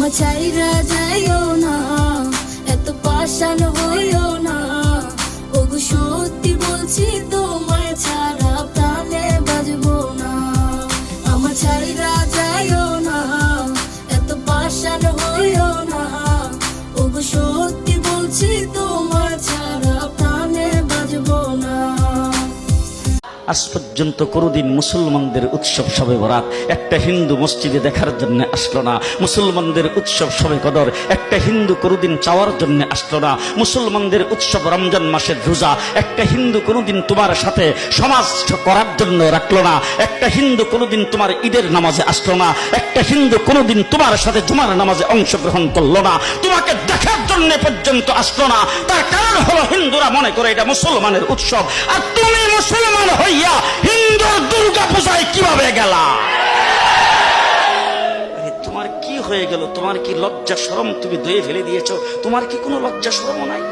আমার চাইরা যাইও না, এত পাষাণ হইও না। ওগো সত্যি বলছি তোমার ছাড়া প্রাণে বাজবো না। আমার চাইরা যাইও না, এত পাষাণ হইও না। ওগো সত্যি বলছি তোমার ছাড়া প্রাণে বাজবো না। আজ পর্যন্ত কোনোদিন মুসলমানদের উৎসব শবে বরাত একটা হিন্দু মসজিদে দেখার জন্য আসলো না। মুসলমানদের উৎসব শবে কদর একটা হিন্দু কোনোদিন চাওয়ার জন্য আসলো না। মুসলমানদের উৎসব রমজান মাসের রোজা একটা হিন্দু কোনোদিন তোমার সাথে সমাজ করার জন্য রাখলো না। একটা হিন্দু কোনোদিন তোমার ঈদের নামাজে আসলো না। একটা হিন্দু কোনোদিন তোমার সাথে জুমার নামাজে অংশগ্রহণ করলো না। তোমাকে দেখার জন্য পর্যন্ত আসলো না। তার কারণ হলো হিন্দুরা মনে করে এটা মুসলমানের উৎসব, আর তুমি মুসলমান হইয়া হিন্দুর দুর্গা পূজায় কিভাবে গেলা? তোমার কি হয়ে গেল? তোমার কি লজ্জা শরম তুমি ধুয়ে ফেলে দিয়েছো? তোমার কি কোনো লজ্জা শরম নাই?